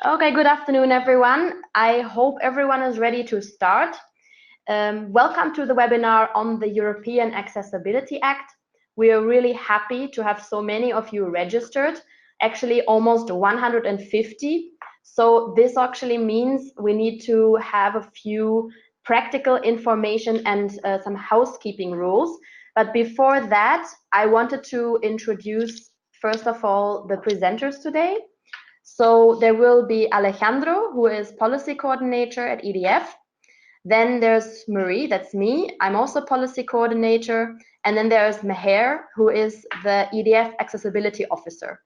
Okay, good afternoon, everyone. I hope everyone is ready to start. Welcome to the webinar on the European Accessibility Act. We are really happy to have so many of you registered, actually almost 150. So this actually means we need to have a few practical information and some housekeeping rules. But before that, I wanted to introduce, first of all, the presenters today. So there will be Alejandro, who is policy coordinator at EDF. Then there's Marie, that's me. I'm also policy coordinator. And then there's Mher, who is the EDF accessibility officer.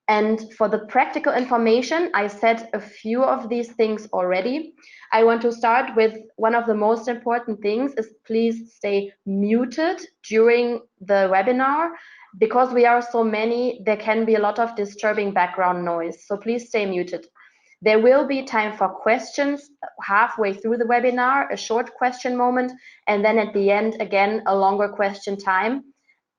And for the practical information, I said a few of these things already. I want to start with one of the most important things is please stay muted during the webinar. Because we are so many, there can be a lot of disturbing background noise. So please stay muted. There will be time for questions halfway through the webinar, a short question moment, and then at the end, again, a longer question time.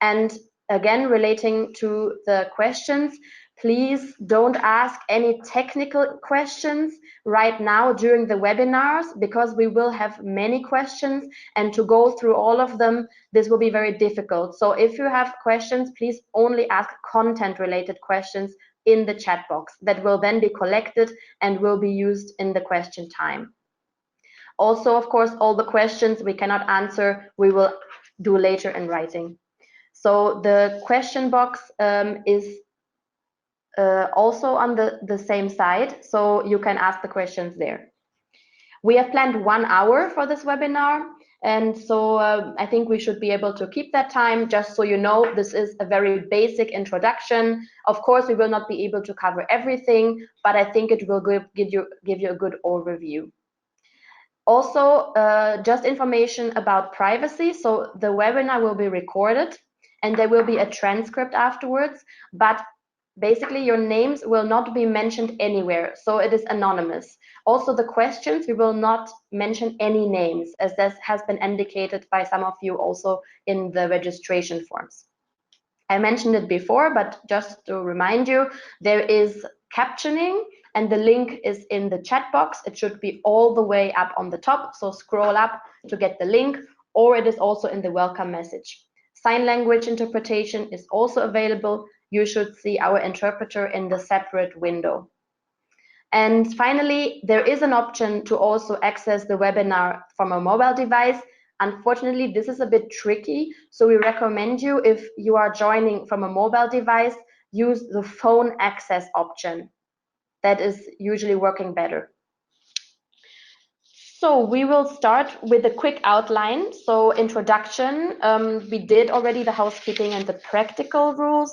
And again, relating to the questions, please don't ask any technical questions right now during the webinars because we will have many questions, and to go through all of them, this will be very difficult. So if you have questions, please only ask content-related questions in the chat box that will then be collected and will be used in the question time. Also, of course, all the questions we cannot answer, we will do later in writing. So the question box is also on the same side, so you can ask the questions there. We have planned 1 hour for this webinar, and so I think we should be able to keep that time. Just so you know, this is a very basic introduction. Of course, we will not be able to cover everything, but I think it will give you a good overview. Also, just information about privacy. So the webinar will be recorded, and there will be a transcript afterwards, but basically your names will not be mentioned anywhere, so it is anonymous. Also, the questions, we will not mention any names, as this has been indicated by some of you also in the registration forms. I mentioned it before, but just to remind you, there is captioning, and the link is in the chat box. It should be all the way up on the top, so scroll up to get the link, or it is also in the welcome message. Sign language interpretation is also available. You should see our interpreter in the separate window. And finally, there is an option to also access the webinar from a mobile device. Unfortunately, this is a bit tricky, so we recommend you, if you are joining from a mobile device, use the phone access option. That is usually working better. So we will start with a quick outline. So introduction, we did already the housekeeping and the practical rules.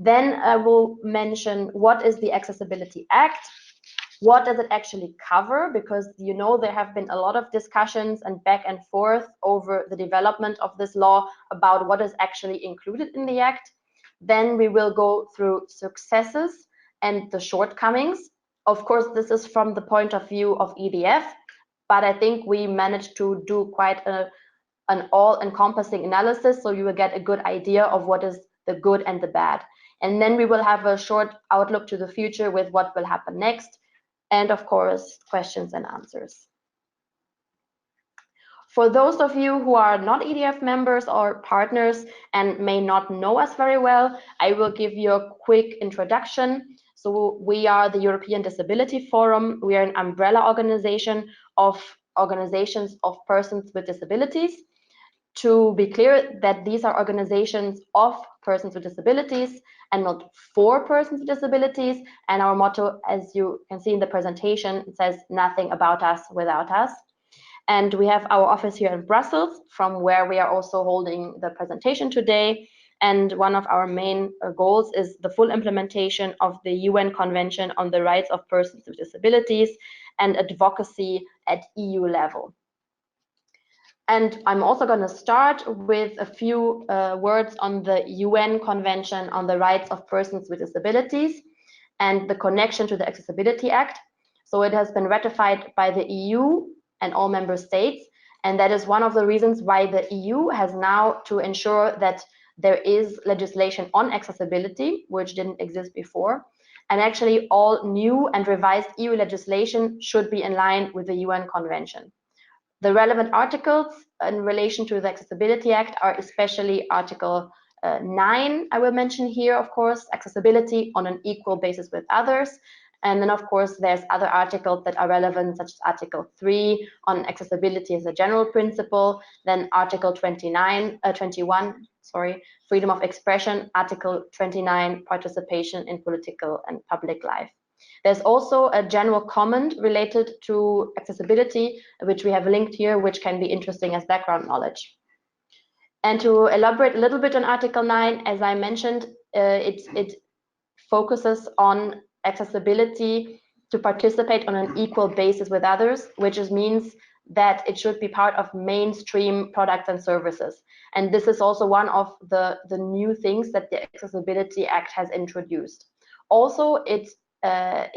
Then I will mention what is the Accessibility Act, what does it actually cover, because you know there have been a lot of discussions and back and forth over the development of this law about what is actually included in the Act. Then we will go through successes and the shortcomings. Of course, this is from the point of view of EDF, but I think we managed to do quite an all-encompassing analysis, so you will get a good idea of what is the good and the bad. And then we will have a short outlook to the future with what will happen next, and of course, questions and answers. For those of you who are not EDF members or partners and may not know us very well, I will give you a quick introduction. So we are the European Disability Forum. We are an umbrella organization of organizations of persons with disabilities. To be clear, that these are organizations of persons with disabilities and not for persons with disabilities. And our motto, as you can see in the presentation, it says nothing about us without us. And we have our office here in Brussels, from where we are also holding the presentation today. And one of our main goals is the full implementation of the UN Convention on the Rights of Persons with Disabilities and advocacy at EU level. And I'm also going to start with a few words on the UN Convention on the Rights of Persons with Disabilities and the connection to the Accessibility Act. So it has been ratified by the EU and all member states, and that is one of the reasons why the EU has now to ensure that there is legislation on accessibility, which didn't exist before. And actually, all new and revised EU legislation should be in line with the UN Convention. The relevant articles in relation to the Accessibility Act are especially Article 9, I will mention here, of course, accessibility on an equal basis with others. And then, of course, there's other articles that are relevant, such as Article 3 on accessibility as a general principle, then Article 21, freedom of expression, Article 29, participation in political and public life. There's also a general comment related to accessibility, which we have linked here, which can be interesting as background knowledge. And to elaborate a little bit on Article 9, as I mentioned, it focuses on accessibility to participate on an equal basis with others, which means that it should be part of mainstream products and services. And this is also one of the new things that the Accessibility Act has introduced. Also, it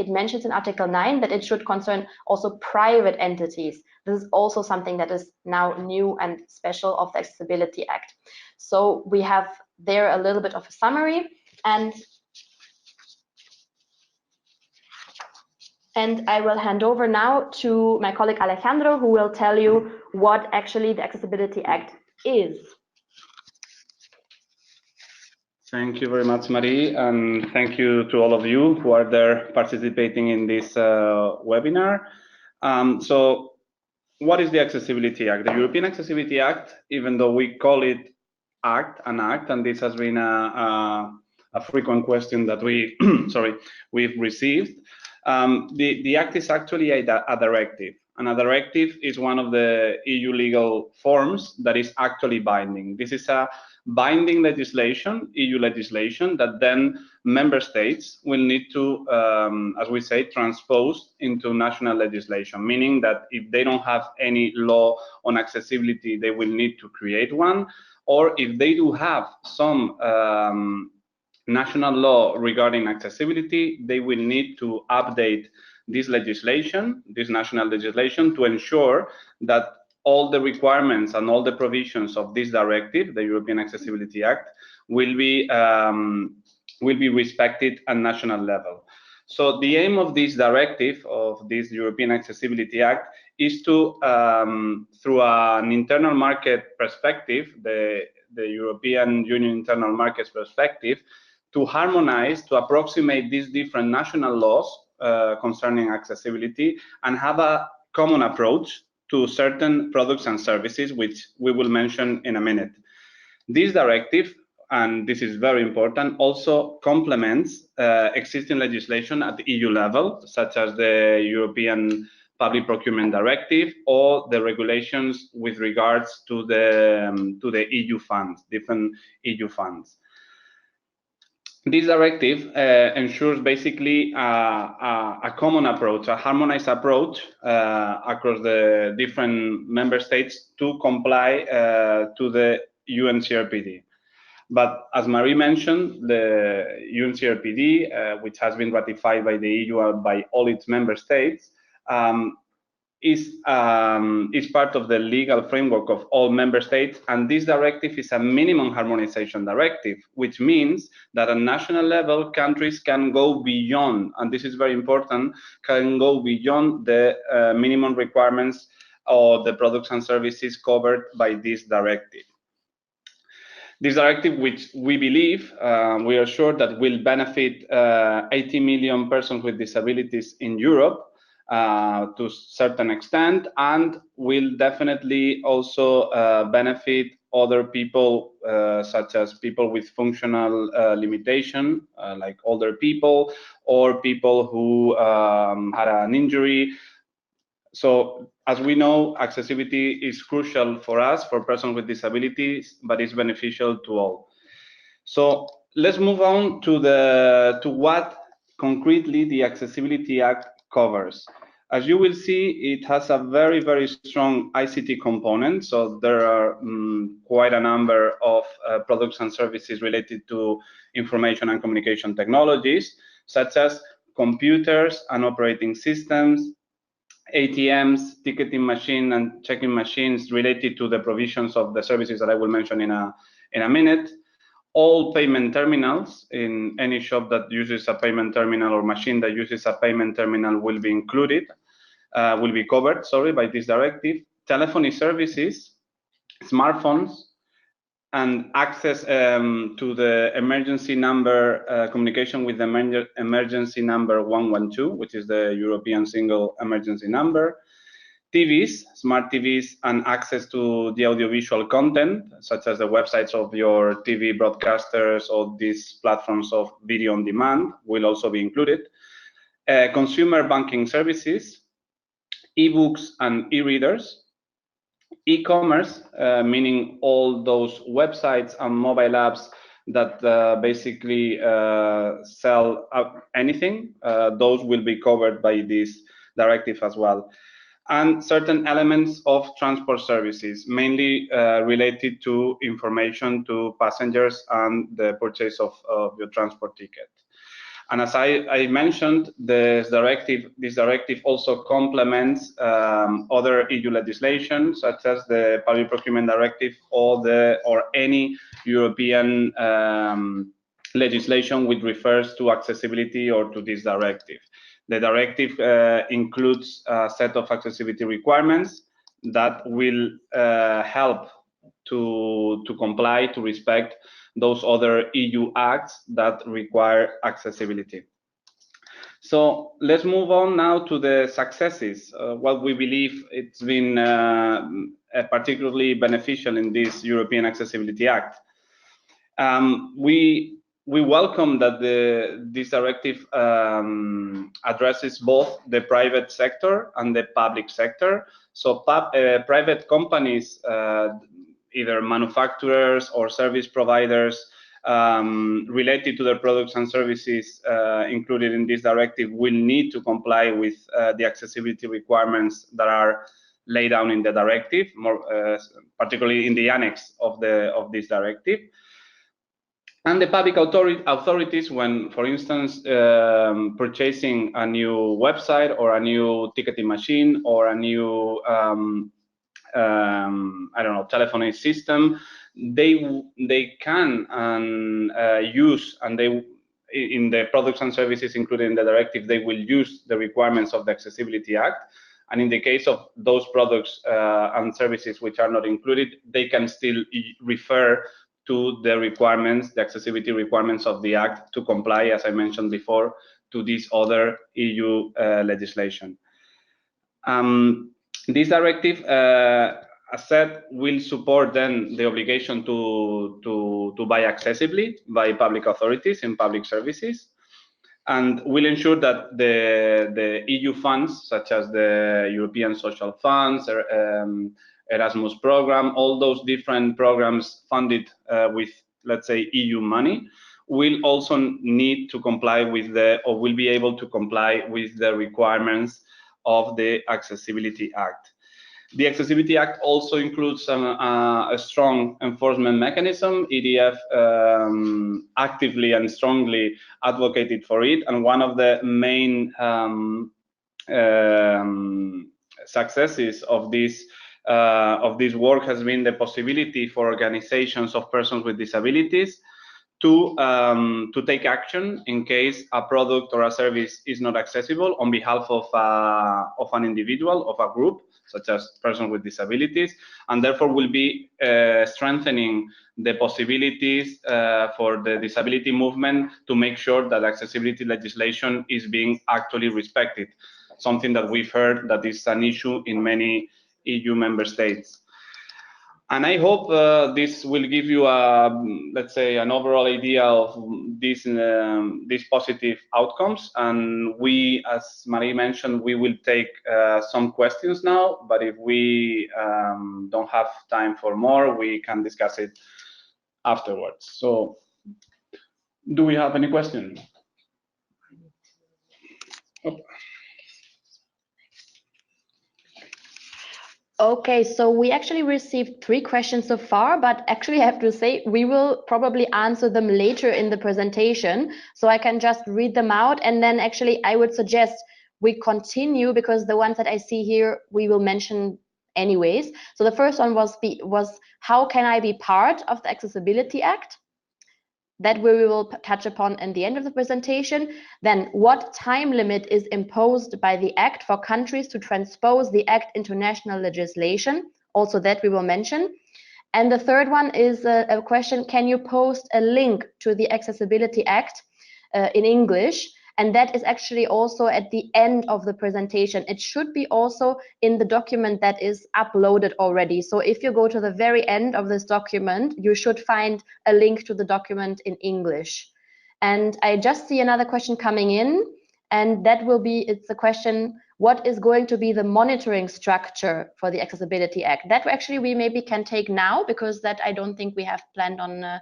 mentions in Article 9 that it should concern also private entities. This is also something that is now new and special of the Accessibility Act. So we have there a little bit of a summary, and I will hand over now to my colleague Alejandro, who will tell you what actually the Accessibility Act is. Thank you very much, Marie, and thank you to all of you who are there participating in this webinar. So what is the Accessibility Act? The European Accessibility Act, even though we call it an act, and this has been a frequent question that we've received. The act is actually a directive, and a directive is one of the EU legal forms that is actually binding. This is a binding legislation, EU legislation, that then member states will need to, as we say, transpose into national legislation, meaning that if they don't have any law on accessibility, they will need to create one, or if they do have some national law regarding accessibility, they will need to update this legislation, this national legislation, to ensure that all the requirements and all the provisions of this directive, the European Accessibility Act, will be respected at national level. So the aim of this directive, of this European Accessibility Act, is to, through an internal market perspective, the European Union internal market perspective, to harmonize, to approximate these different national laws concerning accessibility and have a common approach to certain products and services, which we will mention in a minute. This directive, and this is very important, also complements existing legislation at the EU level, such as the European Public Procurement Directive or the regulations with regards to the EU funds, different EU funds. This directive ensures basically a common approach, a harmonized approach across the different member states to comply to the UNCRPD. But as Marie mentioned, the UNCRPD, which has been ratified by the EU and by all its member states, is part of the legal framework of all member states, and this directive is a minimum harmonization directive, which means that at national level, countries can go beyond, and this is very important, can go beyond the minimum requirements of the products and services covered by this directive. This directive, which we believe, we are sure that will benefit 80 million persons with disabilities in Europe, to a certain extent, and will definitely also benefit other people, such as people with functional limitation, like older people, or people who had an injury. So, as we know, accessibility is crucial for us, for persons with disabilities, but it's beneficial to all. So let's move on to what concretely the Accessibility Act covers. As you will see, it has a very, very strong ICT component. So there are quite a number of products and services related to information and communication technologies, such as computers and operating systems, ATMs, ticketing machine and checking machines related to the provisions of the services that I will mention in a minute. all payment terminals in any shop that uses a payment terminal or machine that uses a payment terminal will be included, will be covered, sorry, by this directive. Telephony services, smartphones, and access to the emergency number, communication with the emergency number 112, which is the European single emergency number. TVs, smart TVs, and access to the audiovisual content, such as the websites of your TV broadcasters or these platforms of video on demand will also be included. Consumer banking services, e-books and e-readers, e-commerce, meaning all those websites and mobile apps that basically sell anything, those will be covered by this directive as well. And certain elements of transport services, mainly related to information to passengers and the purchase of your transport ticket. And as I mentioned, this directive also complements other EU legislation, such as the Public Procurement Directive or any European legislation which refers to accessibility or to this directive. The directive includes a set of accessibility requirements that will help to comply, to respect those other EU acts that require accessibility. So let's move on now to the successes, what we believe it's been particularly beneficial in this European Accessibility Act. We welcome that this directive addresses both the private sector and the public sector. So private companies, either manufacturers or service providers related to their products and services included in this directive will need to comply with the accessibility requirements that are laid down in the directive, more particularly in the annex of this directive. And the public authorities, when, for instance, purchasing a new website or a new ticketing machine or a new I don't know, telephony system, they can use, and they, in the products and services included in the directive, they will use the requirements of the Accessibility Act. And in the case of those products and services which are not included, they can still refer to the requirements, the accessibility requirements of the Act to comply, as I mentioned before, to this other EU legislation. This directive, as said, will support then the obligation to buy accessibly by public authorities in public services, and will ensure that the EU funds, such as the European Social Funds, Erasmus program, all those different programs funded with, let's say, EU money, will also need to comply with or will be able to comply with the requirements of the Accessibility Act. The Accessibility Act also includes a strong enforcement mechanism. EDF actively and strongly advocated for it, and one of the main successes of this work has been the possibility for organizations of persons with disabilities to take action in case a product or a service is not accessible on behalf of an individual, of a group, such as persons with disabilities, and therefore will be strengthening the possibilities for the disability movement to make sure that accessibility legislation is being actually respected, something that we've heard that is an issue in many EU member states. And I hope this will give you, let's say, an overall idea of these positive outcomes. And we, as Marie mentioned, we will take some questions now. But if we don't have time for more, we can discuss it afterwards. So, do we have any questions? Oh. Okay, so we actually received 3 questions so far, but actually I have to say we will probably answer them later in the presentation. So I can just read them out, and then actually I would suggest we continue, because the ones that I see here we will mention anyways. So the first one was how can I be part of the Accessibility Act? that we will touch upon in the end of the presentation. Then what time limit is imposed by the Act for countries to transpose the Act into national legislation? Also that we will mention. And the third one is a question, can you post a link to the Accessibility Act in English? And that is actually also at the end of the presentation. It should be also in the document that is uploaded already. So if you go to the very end of this document, you should find a link to the document in English. And I just see another question coming in, and that will be, it's a question, what is going to be the monitoring structure for the Accessibility Act? That actually we maybe can take now, because that I don't think we have planned on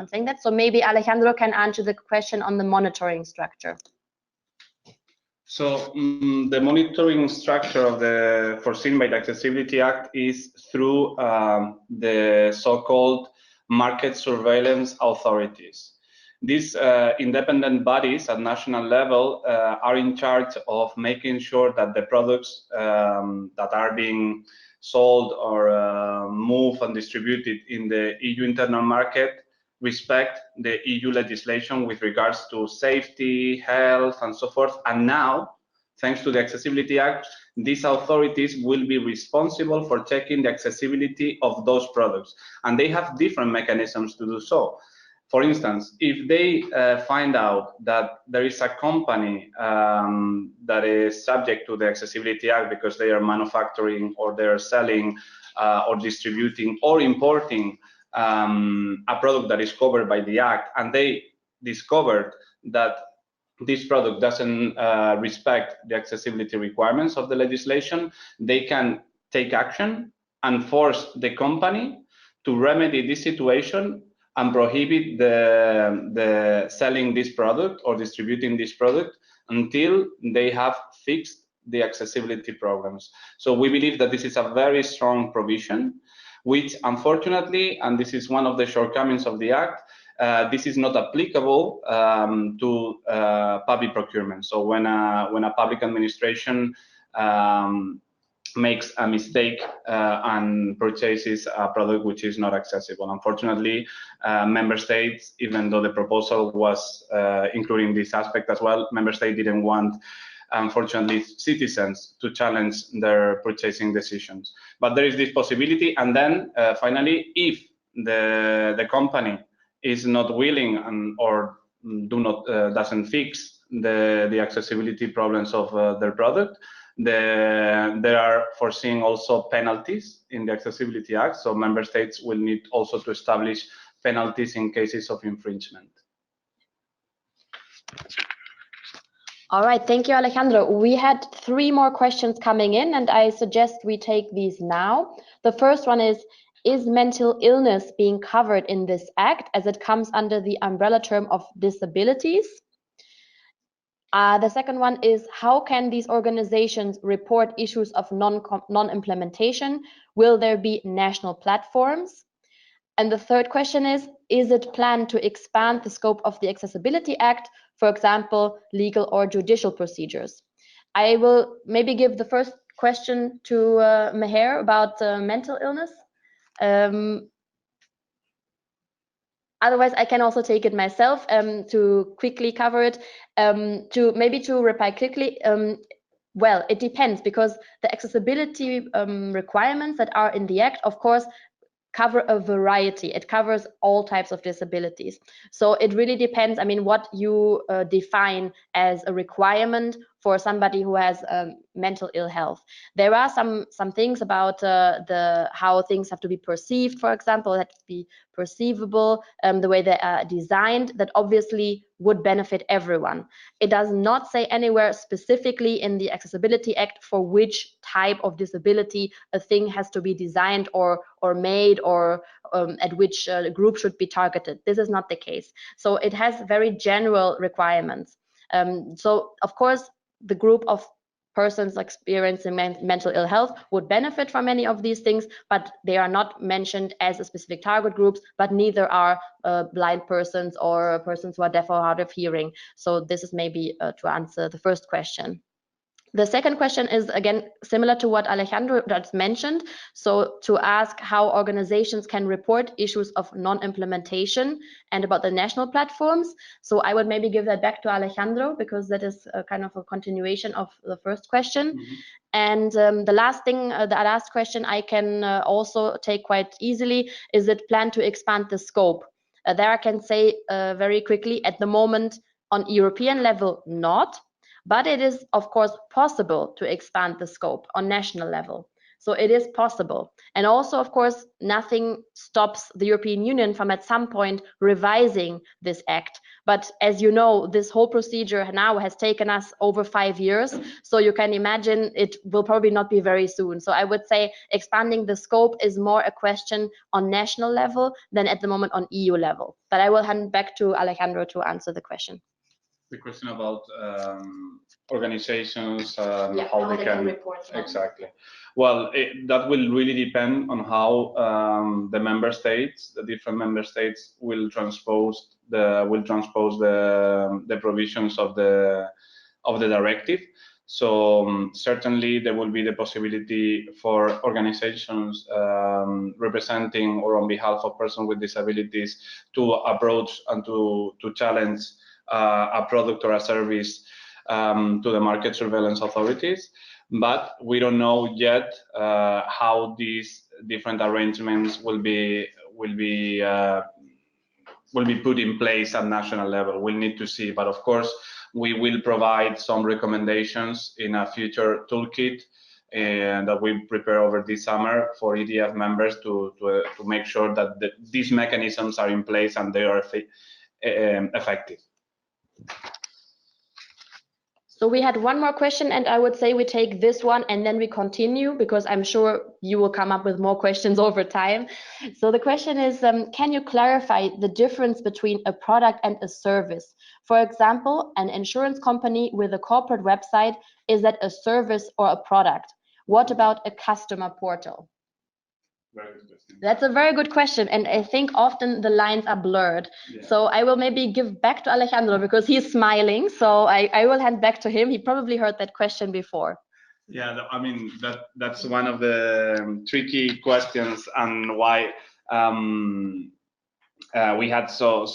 saying that. So maybe Alejandro can answer the question on the monitoring structure. So the monitoring structure of the foreseen by the Accessibility Act is through the so-called market surveillance authorities. These independent bodies at national level are in charge of making sure that the products that are being sold or moved and distributed in the EU internal market respect the EU legislation with regards to safety, health, and so forth. And now, thanks to the Accessibility Act, these authorities will be responsible for checking the accessibility of those products. And they have different mechanisms to do so. For instance, if they find out that there is a company that is subject to the Accessibility Act because they are manufacturing or they are selling or distributing or importing a product that is covered by the Act, and they discovered that this product doesn't respect the accessibility requirements of the legislation, they can take action and force the company to remedy this situation and prohibit the selling this product or distributing this product until they have fixed the accessibility problems. So we believe that this is a very strong provision, which unfortunately, and this is one of the shortcomings of the Act, this is not applicable to public procurement. So when a public administration makes a mistake and purchases a product which is not accessible. Unfortunately, member states, even though the proposal was including this aspect as well, member states didn't want, unfortunately, citizens to challenge their purchasing decisions. But there is this possibility. And then finally, if the company is not willing or doesn't fix the accessibility problems of their product, there are foreseen also penalties in the Accessibility Act. So member states will need also to establish penalties in cases of infringement. All right, thank you, Alejandro. We had 3 more questions coming in, and I suggest we take these now. The first one is mental illness being covered in this act as it comes under the umbrella term of disabilities? The second one is, how can these organizations report issues of non-implementation? Will there be national platforms? And the third question is it planned to expand the scope of the Accessibility Act, for example, legal or judicial procedures? I will maybe give the first question to Mher about mental illness. Otherwise, I can also take it myself to quickly cover it. To reply quickly, well, it depends, because the accessibility requirements that are in the Act, of course, cover a variety. It covers all types of disabilities. So it really depends, I mean, what you define as a requirement for somebody who has mental ill health. There are some things about how things have to be perceived, for example, that to be perceivable, the way they are designed, that obviously would benefit everyone. It does not say anywhere specifically in the Accessibility Act for which type of disability a thing has to be designed or made, or at which group should be targeted. This is not the case. So it has very general requirements. So of course, the group of persons experiencing mental ill health would benefit from many of these things, but they are not mentioned as a specific target groups, but neither are blind persons or persons who are deaf or hard of hearing. So this is maybe to answer the first question. The second question is, again, similar to what Alejandro just mentioned. So to ask how organizations can report issues of non-implementation and about the national platforms. So I would maybe give that back to Alejandro, because that is a kind of a continuation of the first question. Mm-hmm. And the last thing, the last question I can also take quite easily, is it planned to expand the scope? There I can say very quickly, at the moment on European level, not. But it is, of course, possible to expand the scope on national level. So it is possible. And also, of course, nothing stops the European Union from at some point revising this act. But as you know, this whole procedure now has taken us over 5 years. So you can imagine it will probably not be very soon. So I would say expanding the scope is more a question on national level than at the moment on EU level. But I will hand back to Alejandro to answer the question. The question about organizations, Yeah, how they can report. exactly. Well, that will really depend on how the member states, the different member states, will transpose the provisions of the directive. So certainly there will be the possibility for organizations representing or on behalf of persons with disabilities to approach and to challenge a product or a service to the market surveillance authorities, but we don't know yet how these different arrangements will be put in place at national level. We'll need to see, but of course we will provide some recommendations in a future toolkit that we prepare over this summer for EDF members to make sure that these mechanisms are in place and they are effective. So we had one more question, and I would say we take this one and then we continue, because I'm sure you will come up with more questions over time. So the question is, can you clarify the difference between a product and a service? For example, an insurance company with a corporate website, is that a service or a product? What about a customer portal? Very good question. That's a very good question, and I think often the lines are blurred. Yeah. So I will maybe give back to Alejandro, because he's smiling. So I will hand back to him. He probably heard that question before. Yeah, I mean that's one of the tricky questions, and why we had so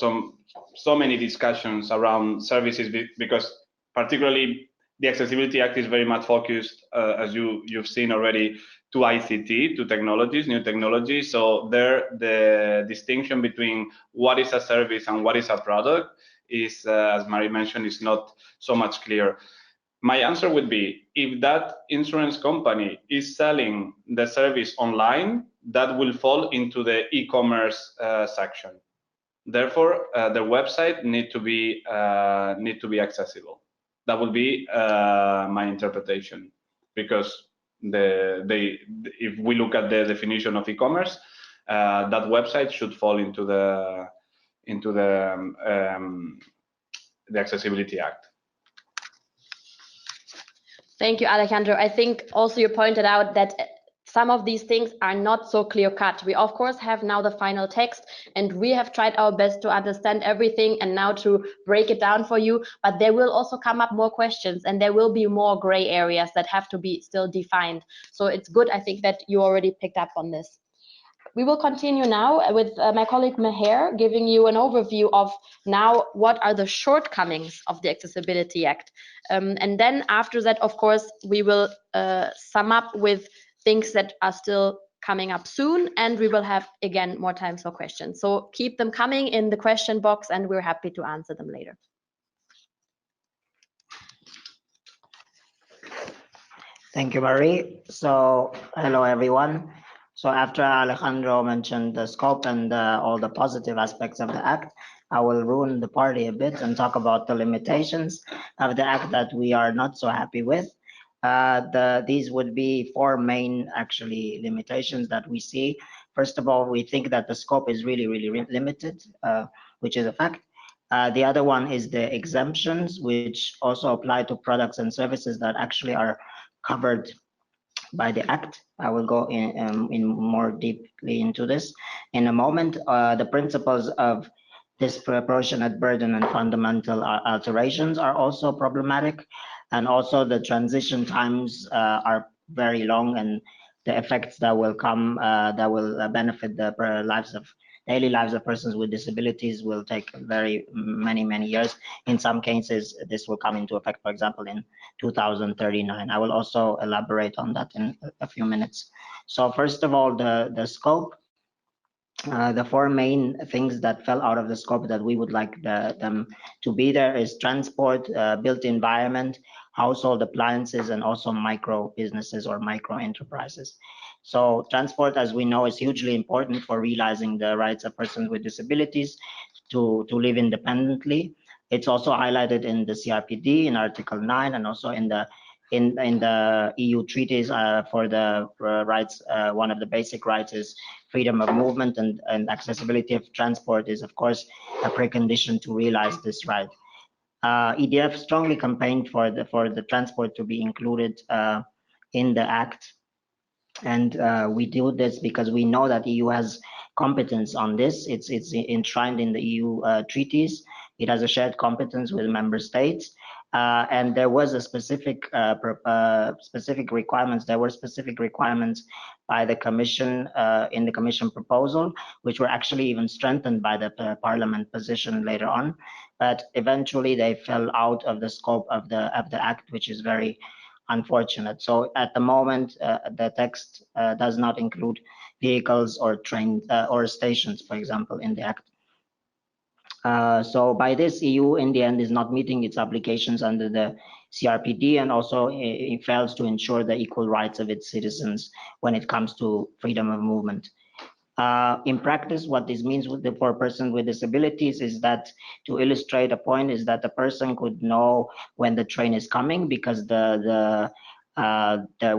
many discussions around services, because particularly the Accessibility Act is very much focused, as you've seen already, to ICT, to technologies, new technologies. So there, the distinction between what is a service and what is a product is, as Mary mentioned, is not so much clear. My answer would be, if that insurance company is selling the service online, that will fall into the e-commerce section. Therefore, the website need to be accessible. That will be my interpretation, because if we look at the definition of e-commerce, that website should fall into the Accessibility Act. Thank you, Alejandro. I think also you pointed out that some of these things are not so clear-cut. We, of course, have now the final text, and we have tried our best to understand everything and now to break it down for you. But there will also come up more questions, and there will be more gray areas that have to be still defined. So it's good, I think, that you already picked up on this. We will continue now with my colleague Mher giving you an overview of now what are the shortcomings of the Accessibility Act. And then after that, of course, we will sum up with things that are still coming up soon, and we will have, again, more time for questions. So keep them coming in the question box, and we're happy to answer them later. Thank you, Marie. So hello, everyone. So after Alejandro mentioned the scope and all the positive aspects of the Act, I will ruin the party a bit and talk about the limitations of the Act that we are not so happy with. These would be four main, actually, limitations that we see. First of all, we think that the scope is really limited, which is a fact. The other one is the exemptions, which also apply to products and services that actually are covered by the Act. I will go in more deeply into this in a moment. The principles of disproportionate burden and fundamental alterations are also problematic. And also the transition times are very long, and the effects that will come that will benefit the daily lives of persons with disabilities will take many years. In some cases, this will come into effect, for example, in 2039. I will also elaborate on that in a few minutes. So first of all, the scope. The four main things that fell out of the scope that we would like them to be there is transport, built environment, household appliances, and also micro businesses or micro enterprises. So transport, as we know, is hugely important for realizing the rights of persons with disabilities to live independently. It's also highlighted in the CRPD in Article 9 and also in the EU treaties for the rights. One of the basic rights is freedom of movement, and accessibility of transport is, of course, a precondition to realize this right. EDF strongly campaigned for the transport to be included in the Act, and we do this because we know that EU has competence on this. It's enshrined in the EU treaties. It has a shared competence with member states. And there was a specific requirements. There were specific requirements by the Commission in the Commission proposal, which were actually even strengthened by the Parliament position later on. But eventually, they fell out of the scope of the Act, which is very unfortunate. So at the moment, the text does not include vehicles or trains or stations, for example, in the Act. So by this, EU in the end is not meeting its obligations under the CRPD, and also it fails to ensure the equal rights of its citizens when it comes to freedom of movement. In practice, what this means for persons with disabilities is that, to illustrate a point, is that the person could know when the train is coming, because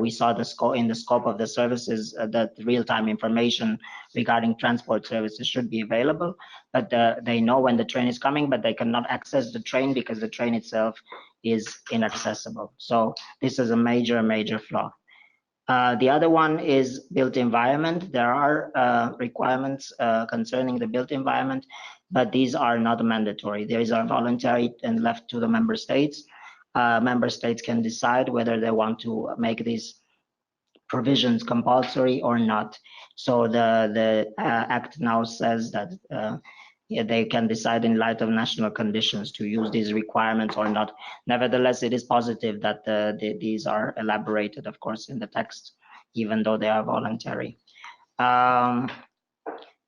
we saw in the scope of the services that real-time information regarding transport services should be available, but they know when the train is coming, but they cannot access the train because the train itself is inaccessible. So this is a major flaw. The other one is built environment. There are requirements concerning the built environment, but these are not mandatory. These are voluntary and left to the member states. Member states can decide whether they want to make these provisions compulsory or not. So the Act now says that they can decide in light of national conditions to use these requirements or not. Nevertheless, it is positive that these are elaborated, of course, in the text, even though they are voluntary. And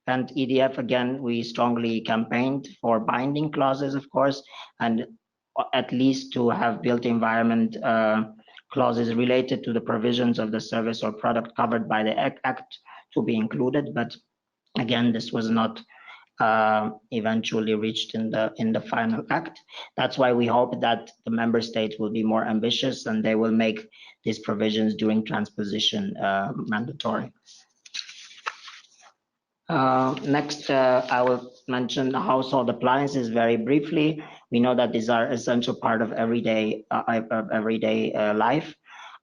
EDF, again, we strongly campaigned for binding clauses, of course, and at least to have built environment clauses related to the provisions of the service or product covered by the Act to be included. But again, this was not eventually reached in the final Act. That's why we hope that the member states will be more ambitious and they will make these provisions during transposition mandatory. Next, I will mention the household appliances very briefly. We know that these are essential part of everyday life.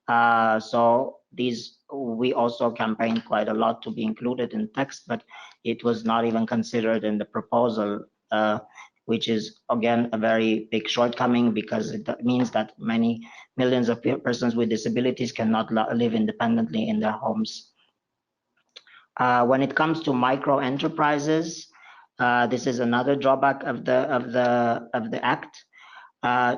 So these, we also campaigned quite a lot to be included in text, but it was not even considered in the proposal, which is again a very big shortcoming, because it means that many millions of persons with disabilities cannot live independently in their homes. When it comes to micro enterprises, this is another drawback of the Act.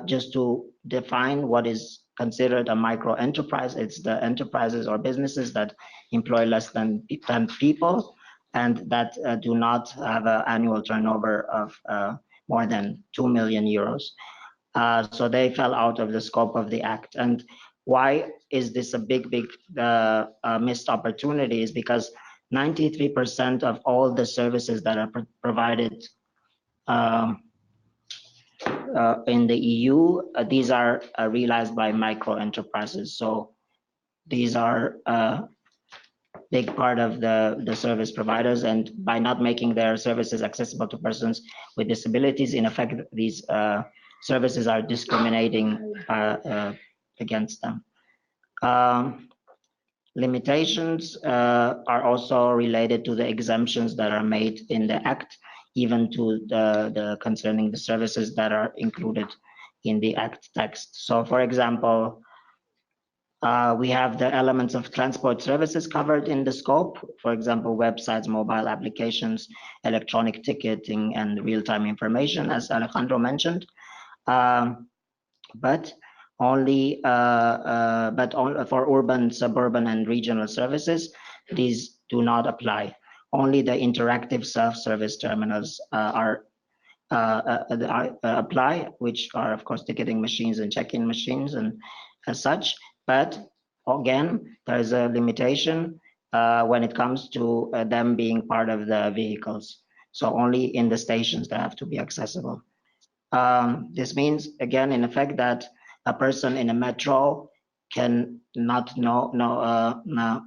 Just to define what is considered a micro enterprise, it's the enterprises or businesses that employ less than 10 people and that do not have an annual turnover of more than 2 million euros. So they fell out of the scope of the Act. And why is this a big missed opportunity? Is because 93% of all the services that are provided in the EU, these are realized by micro enterprises. So these are a big part of the service providers, and by not making their services accessible to persons with disabilities, in effect, these services are discriminating against them. Limitations are also related to the exemptions that are made in the Act, even to the concerning the services that are included in the Act text. So for example, we have the elements of transport services covered in the scope, for example, websites, mobile applications, electronic ticketing, and real-time information, as Alejandro mentioned. But only for urban, suburban, and regional services, these do not apply. Only the interactive self-service terminals apply, which are of course ticketing machines and check-in machines and as such. But again, there is a limitation when it comes to them being part of the vehicles. So only in the stations they have to be accessible. This means, again, in effect, that a person in a metro cannot know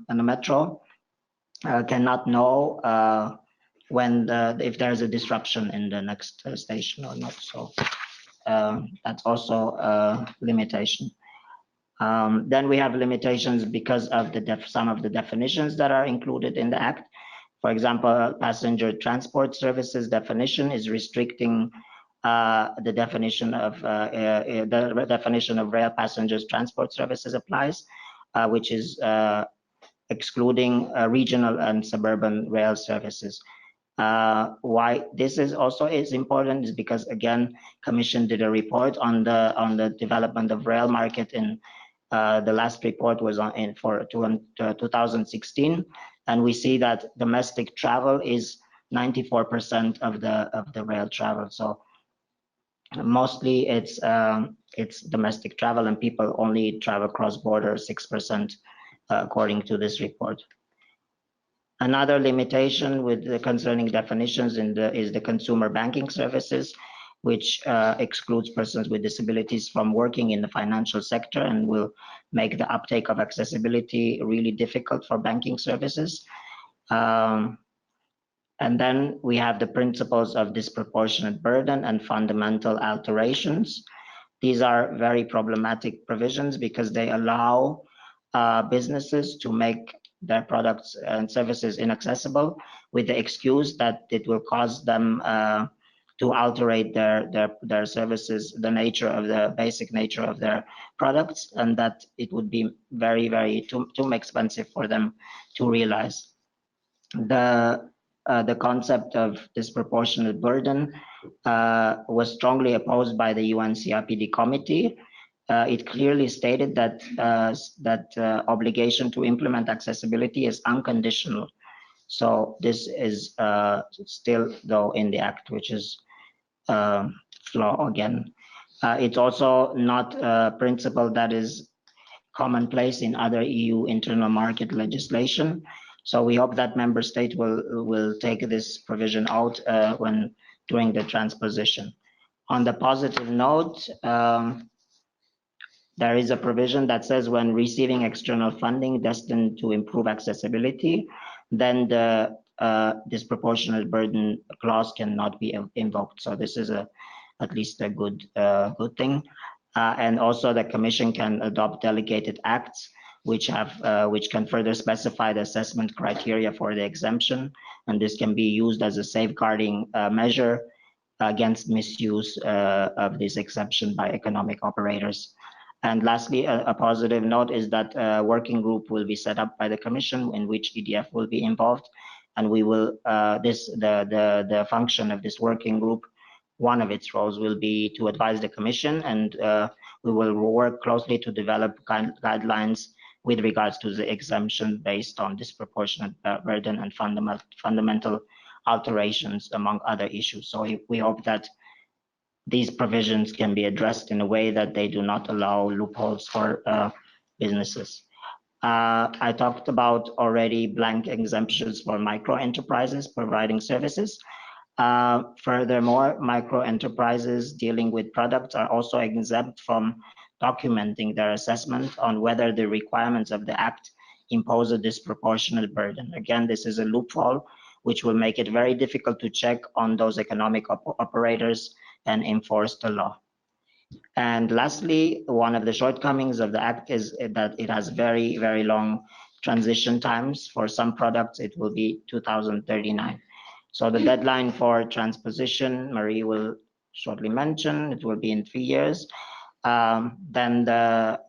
in a metro cannot know when if there's a disruption in the next station or not. So that's also a limitation. Then we have limitations because of some of the definitions that are included in the Act. For example, passenger transport services definition is restricting the definition of rail passengers transport services applies, which is excluding regional and suburban rail services. Why this is also important is because, again, Commission did a report on the development of rail market in the last report was for 2016, and we see that domestic travel is 94% of the rail travel. So mostly it's domestic travel, and people only travel cross border 6%, according to this report. Another limitation with concerning definitions is the consumer banking services, which excludes persons with disabilities from working in the financial sector and will make the uptake of accessibility really difficult for banking services. And then we have the principles of disproportionate burden and fundamental alterations. These are very problematic provisions because they allow businesses to make their products and services inaccessible with the excuse that it will cause them to alterate their services, the nature of the basic nature of their products, and that it would be very too expensive for them to realize. The concept of disproportionate burden was strongly opposed by the UN CRPD committee. It clearly stated that obligation to implement accessibility is unconditional. So this is still though in the Act, which is flaw again. It's also not a principle that is commonplace in other EU internal market legislation. So we hope that member state will take this provision out when doing the transposition. On the positive note, there is a provision that says when receiving external funding destined to improve accessibility, then the disproportionate burden clause cannot be invoked. So this is at least a good thing. And also the Commission can adopt delegated acts which can further specify the assessment criteria for the exemption, and this can be used as a safeguarding measure against misuse of this exemption by economic operators. And lastly, a positive note is that a working group will be set up by the Commission in which EDF will be involved, and we will the function of this working group, one of its roles will be to advise the Commission, and we will work closely to develop guidelines with regards to the exemption based on disproportionate burden and fundamental alterations, among other issues. So we hope that these provisions can be addressed in a way that they do not allow loopholes for businesses. I talked about already blank exemptions for micro enterprises providing services. Furthermore, micro enterprises dealing with products are also exempt from documenting their assessment on whether the requirements of the Act impose a disproportionate burden. Again, this is a loophole which will make it very difficult to check on those economic operators and enforce the law. And lastly, one of the shortcomings of the Act is that it has very long transition times. For some products, it will be 2039. So the deadline for transposition, Marie will shortly mention, it will be in 3 years. Then the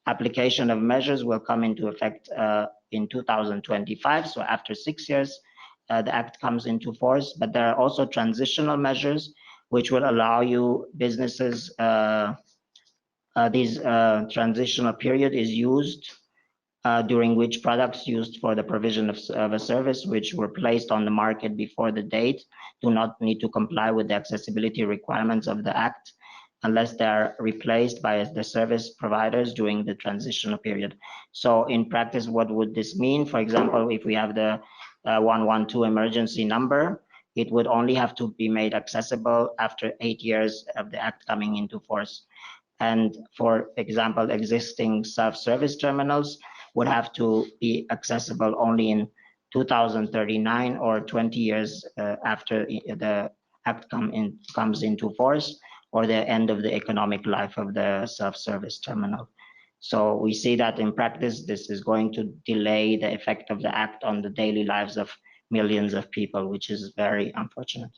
application of measures will come into effect in 2025. So after 6 years, the act comes into force. But there are also transitional measures which will allow you businesses. This transitional period is used during which products used for the provision of a service which were placed on the market before the date do not need to comply with the accessibility requirements of the Act unless they are replaced by the service providers during the transitional period. So in practice, what would this mean? For example, if we have the 112 emergency number, it would only have to be made accessible after 8 years of the Act coming into force. And for example, existing self-service terminals would have to be accessible only in 2039 or 20 years after the Act comes into force, or the end of the economic life of the self-service terminal. So we see that in practice, this is going to delay the effect of the Act on the daily lives of millions of people, which is very unfortunate.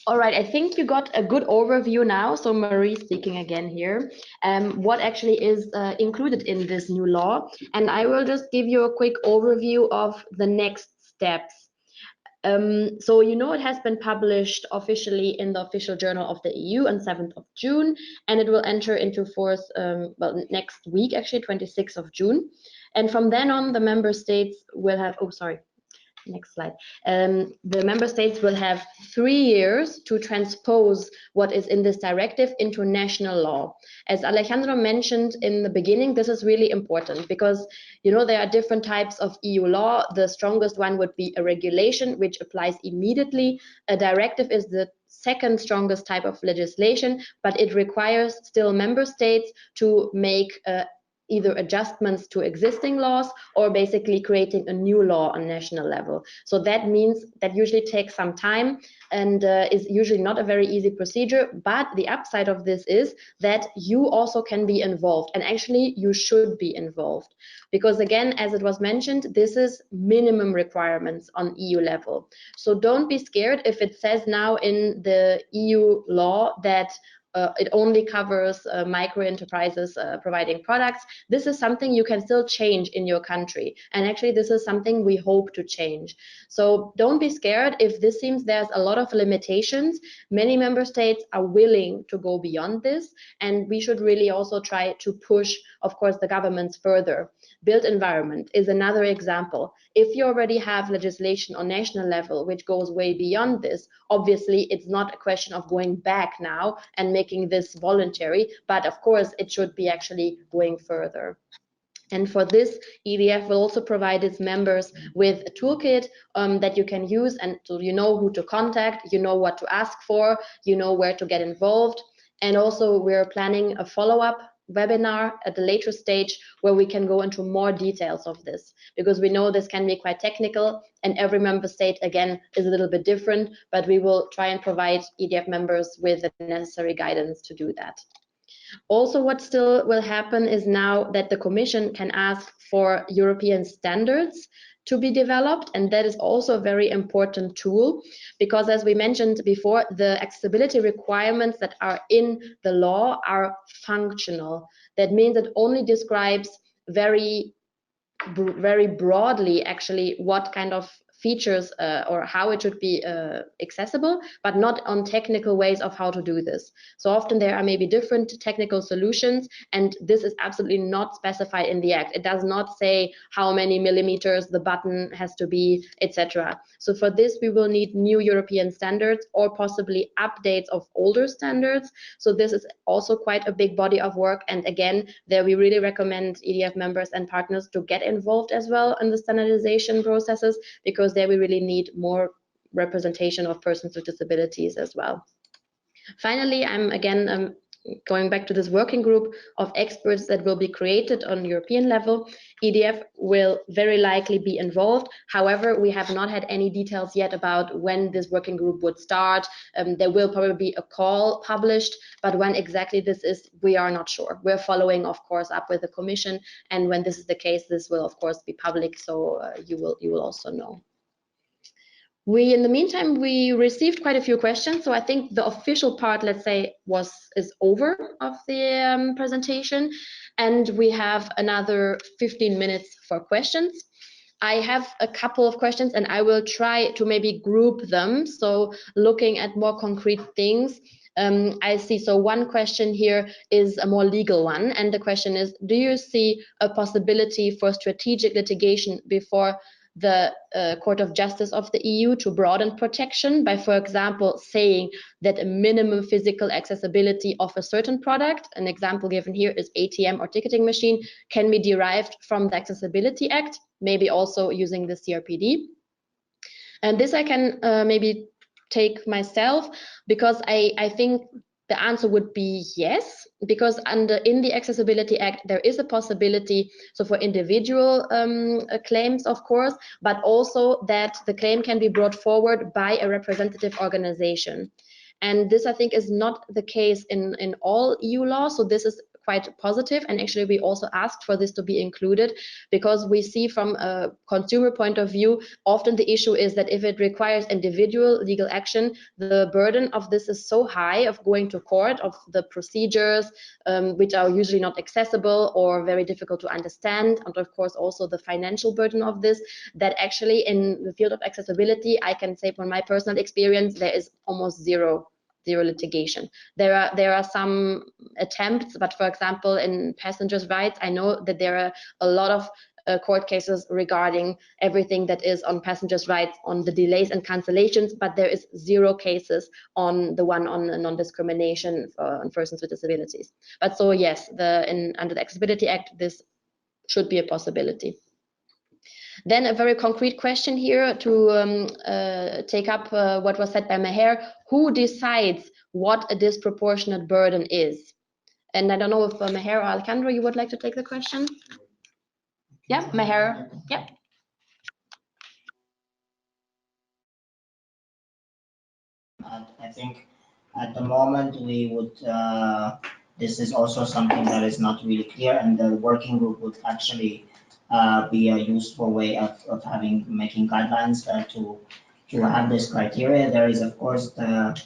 All right, I think you got a good overview now. So Marie speaking again here, what actually is included in this new law. And I will just give you a quick overview of the next steps. So you know it has been published officially in the official journal of the EU on 7th of June, and it will enter into force well, next week, actually 26th of June. And from then on, the member states will have, oh, sorry, next slide. The member states will have 3 years to transpose what is in this directive into national law. As Alejandro mentioned in the beginning, this is really important because, you know, there are different types of EU law. The strongest one would be a regulation, which applies immediately. A directive is the second strongest type of legislation, but it requires still member states to make either adjustments to existing laws or basically creating a new law on national level. So that means that usually takes some time and is usually not a very easy procedure. But the upside of this is that you also can be involved, and actually you should be involved. Because again, as it was mentioned, this is minimum requirements on EU level. So don't be scared if it says now in the EU law that it only covers micro enterprises providing products. This is something you can still change in your country. And actually, this is something we hope to change. So don't be scared if this seems there's a lot of limitations. Many member states are willing to go beyond this. And we should really also try to push, of course, the governments further. Built environment is another example. If you already have legislation on national level which goes way beyond this, obviously it's not a question of going back now and making this voluntary, but of course it should be actually going further. And for this, EDF will also provide its members with a toolkit that you can use, and so you know who to contact, you know what to ask for, you know where to get involved. And also we're planning a follow-up webinar at the later stage where we can go into more details of this, because we know this can be quite technical and every member state again is a little bit different, but we will try and provide EDF members with the necessary guidance to do that. Also, what still will happen is now that the Commission can ask for European standards to be developed, and that is also a very important tool because, as we mentioned before, the accessibility requirements that are in the law are functional. That means it only describes very broadly actually what kind of features or how it should be accessible, but not on technical ways of how to do this. So often there are maybe different technical solutions, and this is absolutely not specified in the Act. It does not say how many millimeters the button has to be, etc. So for this, we will need new European standards or possibly updates of older standards. So this is also quite a big body of work. And again, there we really recommend EDF members and partners to get involved as well in the standardization processes, because there we really need more representation of persons with disabilities as well. Finally, I'm again going back to this working group of experts that will be created on European level. EDF will very likely be involved. However, we have not had any details yet about when this working group would start. There will probably be a call published, but when exactly this is, we are not sure. We're following, of course, up with the Commission, and when this is the case, this will, of course, be public, so you will also know. In the meantime, we received quite a few questions. So I think the official part, let's say, is over of the presentation. And we have another 15 minutes for questions. I have a couple of questions and I will try to maybe group them. So looking at more concrete things, I see. So one question here is a more legal one. And the question is, do you see a possibility for strategic litigation before the Court of Justice of the EU to broaden protection by, for example, saying that a minimum physical accessibility of a certain product, an example given here is ATM or ticketing machine, can be derived from the Accessibility Act, maybe also using the CRPD? And this I can maybe take myself, because I think the answer would be yes, because in the Accessibility Act, there is a possibility, so for individual claims, of course, but also that the claim can be brought forward by a representative organization. And this, I think, is not the case in all EU law. So this is quite positive. And actually, we also asked for this to be included, because we see from a consumer point of view, often the issue is that if it requires individual legal action, the burden of this is so high, of going to court, of the procedures, which are usually not accessible or very difficult to understand. And of course, also the financial burden of this, that actually in the field of accessibility, I can say from my personal experience, there is almost zero litigation. There are some attempts, but for example, in passengers' rights, I know that there are a lot of court cases regarding everything that is on passengers' rights, on the delays and cancellations, but there is zero cases on the one on non-discrimination on persons with disabilities. But so yes, under the Accessibility Act, this should be a possibility. Then a very concrete question here to take up what was said by Mher. Who decides what a disproportionate burden is? And I don't know if Mher or Alejandro, you would like to take the question? Yeah, Mher. Yeah. I think at the moment we would, this is also something that is not really clear, and the working group would actually be a useful way of making guidelines to have this criteria. There is, of course, the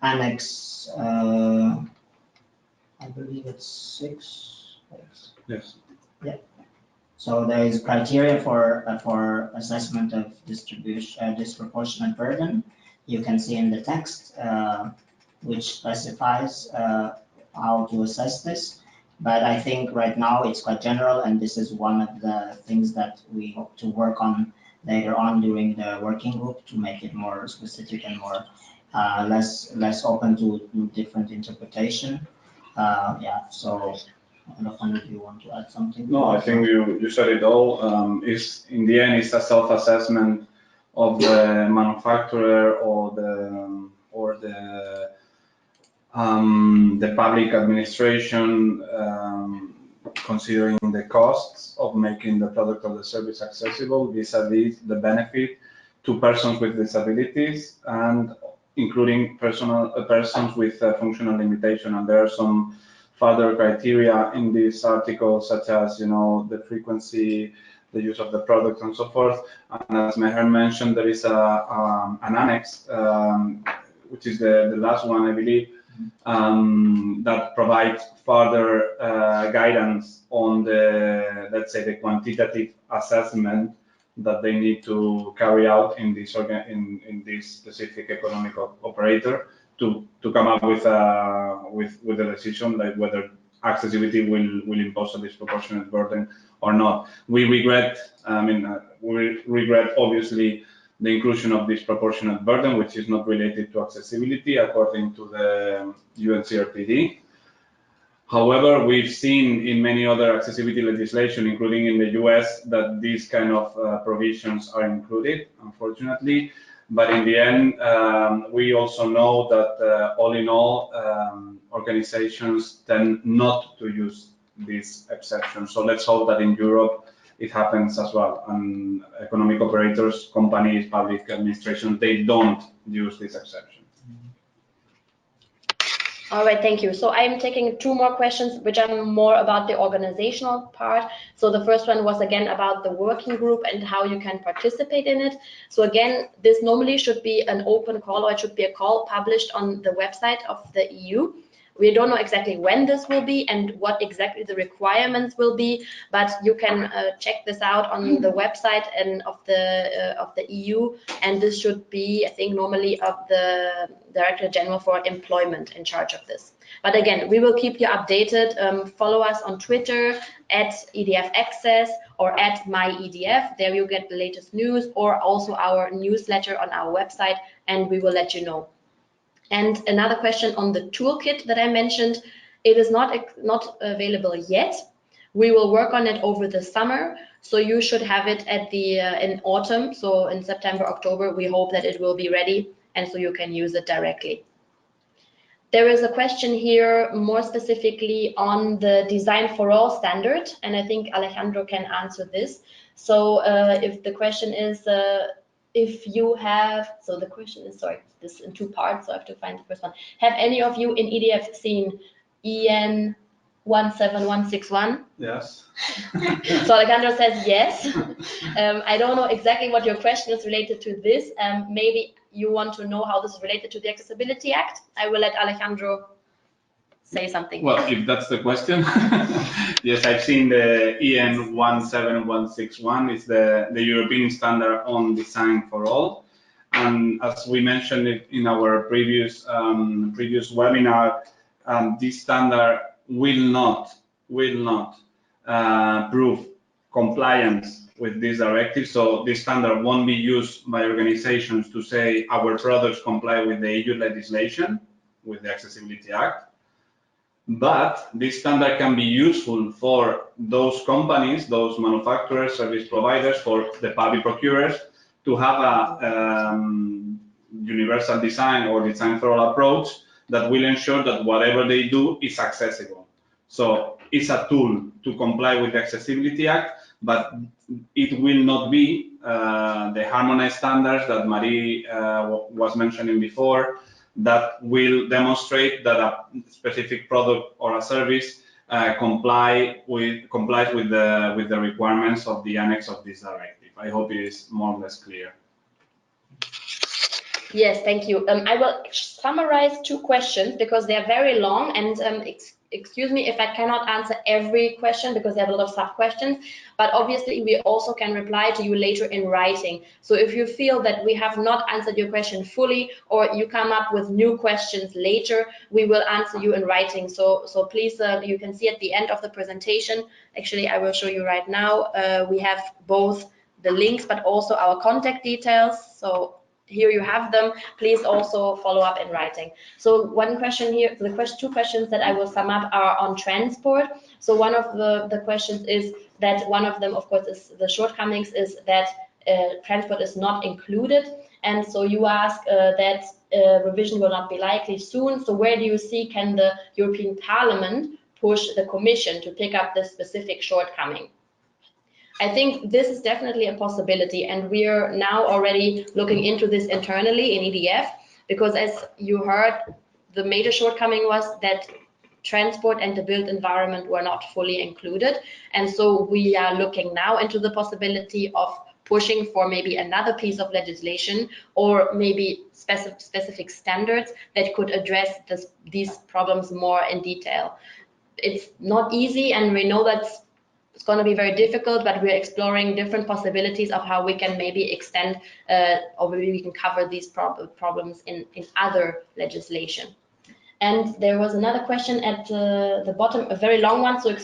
annex, I believe it's 6. Yes. Yeah. So there is criteria for assessment of disproportionate burden. You can see in the text, which specifies how to assess this. But I think right now it's quite general, and this is one of the things that we hope to work on later on during the working group to make it more specific and more less open to different interpretation. Yeah. So, Alejandro, do you want to add something? No, I think you said it all. Is in the end, it's a self-assessment of the manufacturer or the public administration, considering the costs of making the product or the service accessible vis-a-vis the benefit to persons with disabilities, and including persons with functional limitation. And there are some further criteria in this article, such as, the frequency, the use of the product, and so forth. And as Mher mentioned, there is an annex, which is the last one, I believe, that provides further guidance on the, let's say, the quantitative assessment that they need to carry out in this specific economic operator to come up with a decision, like whether accessibility will impose a disproportionate burden or not. We regret obviously the inclusion of disproportionate burden, which is not related to accessibility according to the UNCRPD. However, we've seen in many other accessibility legislation, including in the US, that these kind of provisions are included, unfortunately. But in the end, we also know that all in all, organizations tend not to use this exception. So let's hope that in Europe it happens as well. And economic operators, companies, public administration, they don't use this exception. All right, thank you. So I'm taking two more questions, which are more about the organizational part. So the first one was again about the working group and how you can participate in it. So again, this normally should be an open call, or it should be a call published on the website of the EU. We don't know exactly when this will be and what exactly the requirements will be, but you can check this out on the website and of the EU. And this should be, I think, normally of the Director General for Employment in charge of this. But again, we will keep you updated. Follow us on Twitter at EDF Access or at MyEDF. There you get the latest news, or also our newsletter on our website, and we will let you know. And another question on the toolkit that I mentioned, it is not available yet. We will work on it over the summer, so you should have it at the in autumn. So in September, October, we hope that it will be ready, and so you can use it directly. There is a question here more specifically on the Design for All standard, and I think Alejandro can answer this. So if the question is, if you have, so the question is, sorry, this in two parts, so I have to find the first one. Have any of you in EDF seen EN 17161? Yes. So Alejandro says yes. I don't know exactly what your question is related to this. Maybe you want to know how this is related to the Accessibility Act. I will let Alejandro say something. Well, if that's the question, yes, I've seen the EN 17161. It's the European standard on design for all. And as we mentioned it in our previous webinar, this standard will not prove compliance with this directive. So this standard won't be used by organizations to say our products comply with the EU legislation, with the Accessibility Act. But this standard can be useful for those companies, those manufacturers, service providers, for the public procurers to have a universal design or design for all approach that will ensure that whatever they do is accessible. So it's a tool to comply with the Accessibility Act, but it will not be the harmonized standards that Marie was mentioning before, that will demonstrate that a specific product or a service complies with the requirements of the annex of this directive. I hope it is more or less clear. Yes, thank you. I will summarize two questions because they are very long, and excuse me if I cannot answer every question because there are a lot of sub-questions, but obviously we also can reply to you later in writing. So if you feel that we have not answered your question fully, or you come up with new questions later, we will answer you in writing. So please, you can see at the end of the presentation, actually I will show you right now, we have both the links but also our contact details. So here you have them. Please also follow up in writing. So one question here, two questions that I will sum up are on transport. So one of the questions is that one of them, of course, is the shortcomings is that transport is not included. And so you ask that revision will not be likely soon. So where do you see can the European Parliament push the Commission to pick up this specific shortcoming? I think this is definitely a possibility, and we are now already looking into this internally in EDF, because as you heard, the major shortcoming was that transport and the built environment were not fully included. And so we are looking now into the possibility of pushing for maybe another piece of legislation or maybe specific standards that could address these problems more in detail. It's not easy, and we know that it's going to be very difficult, but we're exploring different possibilities of how we can maybe extend or maybe we can cover these problems in other legislation. And there was another question at the bottom, a very long one, so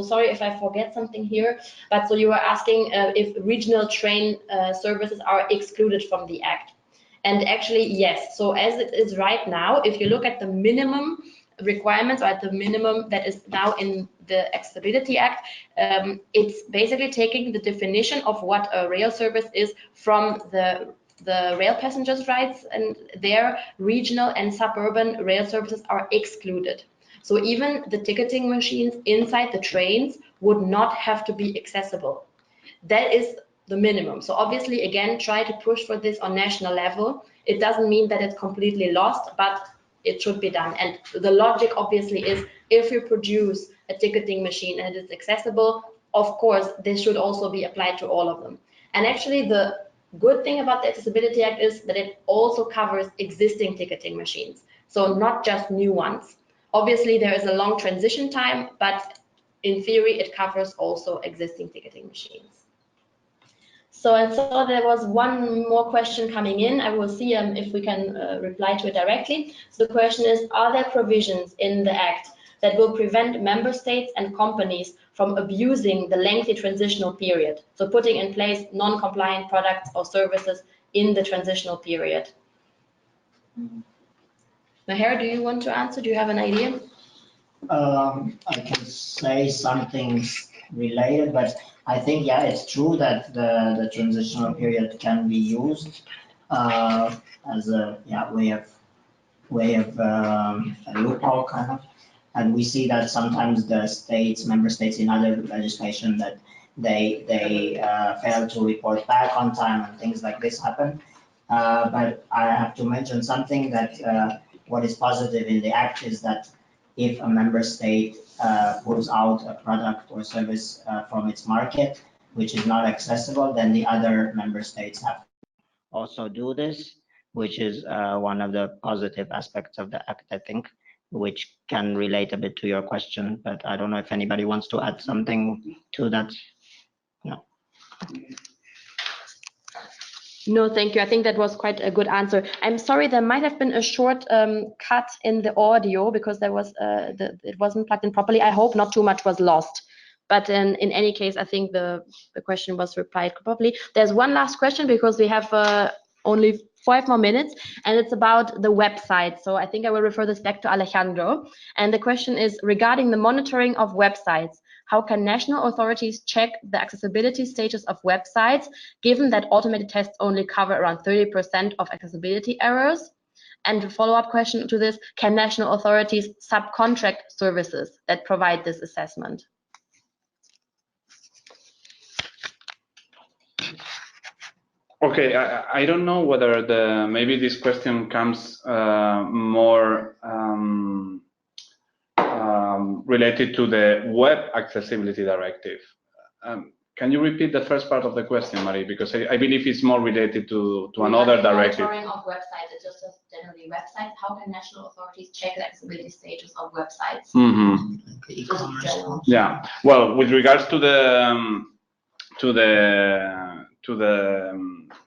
sorry if I forget something here, but so you were asking if regional train services are excluded from the Act. And actually, yes, so as it is right now, if you look at the minimum requirements or at the minimum that is now in the Accessibility Act, it's basically taking the definition of what a rail service is from the rail passengers' rights, and their regional and suburban rail services are excluded. So even the ticketing machines inside the trains would not have to be accessible. That is the minimum. So obviously, again, try to push for this on national level. It doesn't mean that it's completely lost, but it should be done. And the logic obviously is, if you produce a ticketing machine and it's accessible, of course, this should also be applied to all of them. And actually, the good thing about the Accessibility Act is that it also covers existing ticketing machines, so not just new ones. Obviously, there is a long transition time, but in theory, it covers also existing ticketing machines. So I saw there was one more question coming in. I will see if we can reply to it directly. So the question is, are there provisions in the Act that will prevent member states and companies from abusing the lengthy transitional period? So putting in place non-compliant products or services in the transitional period. Mher, do you want to answer? Do you have an idea? I can say something related, but I think, yeah, it's true that the transitional period can be used as a way of a loophole kind of. And we see that sometimes the member states in other legislation, that they fail to report back on time and things like this happen. But I have to mention something that what is positive in the Act is that if a member state pulls out a product or service from its market, which is not accessible, then the other member states have to also do this, which is one of the positive aspects of the Act, I think, which can relate a bit to your question, but I don't know if anybody wants to add something to that. No. No, thank you. I think that was quite a good answer. I'm sorry, there might have been a short cut in the audio because there was it wasn't plugged in properly. I hope not too much was lost. But in any case, I think the question was replied properly. There's one last question because we have only 5 more minutes, and it's about the website. So I think I will refer this back to Alejandro. And the question is regarding the monitoring of websites. How can national authorities check the accessibility status of websites, given that automated tests only cover around 30% of accessibility errors? And a follow-up question to this, can national authorities subcontract services that provide this assessment? Okay, I don't know whether maybe this question comes more related to the Web Accessibility Directive. Can you repeat the first part of the question, Marie? Because I believe it's more related to another directive. Monitoring of websites, it's just generally websites. How can national authorities check the accessibility status of websites? Mm-hmm. Yeah. Well, with regards to the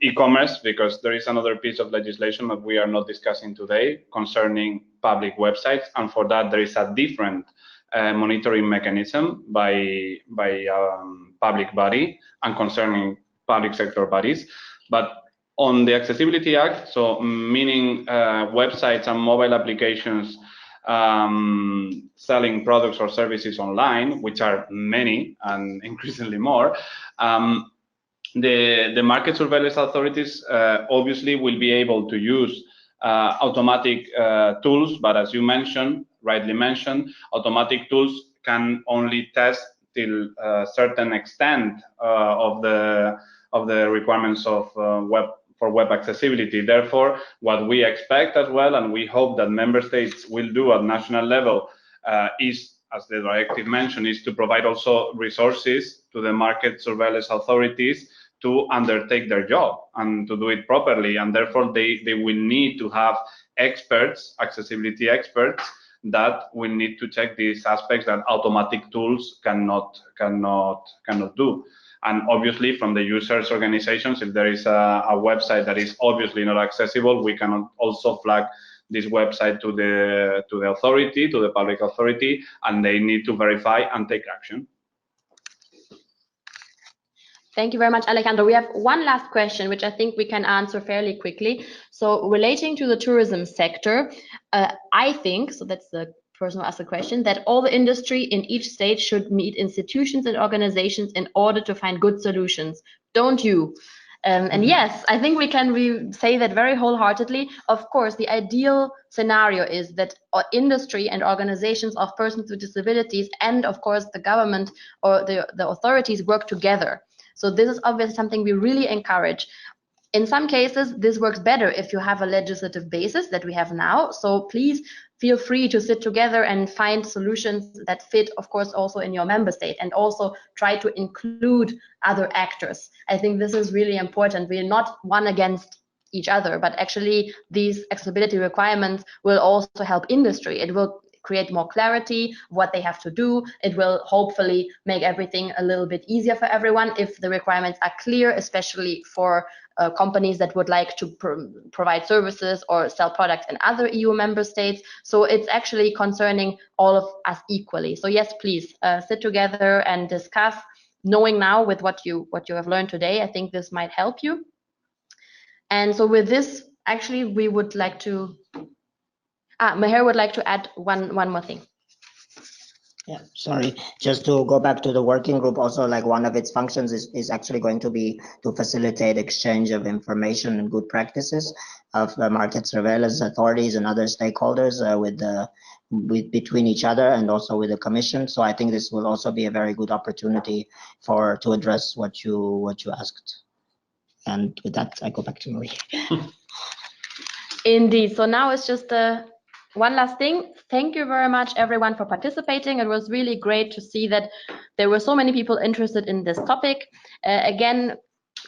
e-commerce, because there is another piece of legislation that we are not discussing today concerning public websites, and for that there is a different monitoring mechanism by public body and concerning public sector bodies. But on the Accessibility Act, so meaning websites and mobile applications selling products or services online, which are many and increasingly more, the market surveillance authorities obviously will be able to use automatic tools, but as you mentioned, rightly mentioned, automatic tools can only test till a certain extent of the requirements of web accessibility. Therefore, what we expect as well, and we hope that member states will do at national level, is, as the directive mentioned, is to provide also resources to the market surveillance authorities to undertake their job and to do it properly. And therefore, they will need to have experts, accessibility experts, that will need to check these aspects that automatic tools cannot do. And obviously, from the users' organizations, if there is a website that is obviously not accessible, we can also flag this website to the authority, to the public authority, and they need to verify and take action. Thank you very much, Alejandro. We have one last question, which I think we can answer fairly quickly. So relating to the tourism sector, I think, so that's the person who asked the question, that all the industry in each state should meet institutions and organizations in order to find good solutions. Don't you? And yes, I think we can say that very wholeheartedly. Of course, the ideal scenario is that industry and organizations of persons with disabilities and, of course, the government or the authorities work together. So this is obviously something we really encourage. In some cases, this works better if you have a legislative basis that we have now. So please feel free to sit together and find solutions that fit, of course, also in your member state, and also try to include other actors. I think this is really important. We're not one against each other, but actually these accessibility requirements will also help industry. It will create more clarity what they have to do. It will hopefully make everything a little bit easier for everyone if the requirements are clear, especially for companies that would like to provide services or sell products in other EU member states. So it's actually concerning all of us equally. So yes, please sit together and discuss. Knowing now with what you have learned today, I think this might help you. And so with this, actually, we would like to. Mher would like to add one more thing. Yeah, sorry, just to go back to the working group, also like one of its functions is actually going to be to facilitate exchange of information and good practices of the market surveillance authorities and other stakeholders between each other and also with the Commission. So I think this will also be a very good opportunity to address what you asked. And with that, I go back to Marie. Indeed. So now it's just one last thing. Thank you very much, everyone, for participating. It was really great to see that there were so many people interested in this topic. Again,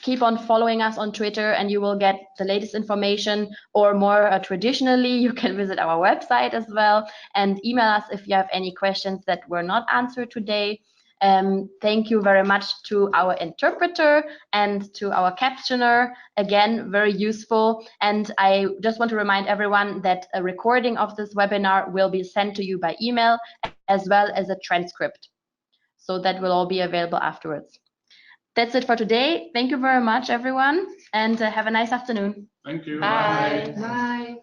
keep on following us on Twitter and you will get the latest information, or more traditionally, you can visit our website as well and email us if you have any questions that were not answered today. Thank you very much to our interpreter and to our captioner. Again, very useful. And I just want to remind everyone that a recording of this webinar will be sent to you by email, as well as a transcript. So that will all be available afterwards. That's it for today. Thank you very much, everyone, and have a nice afternoon. Thank you. Bye. Bye.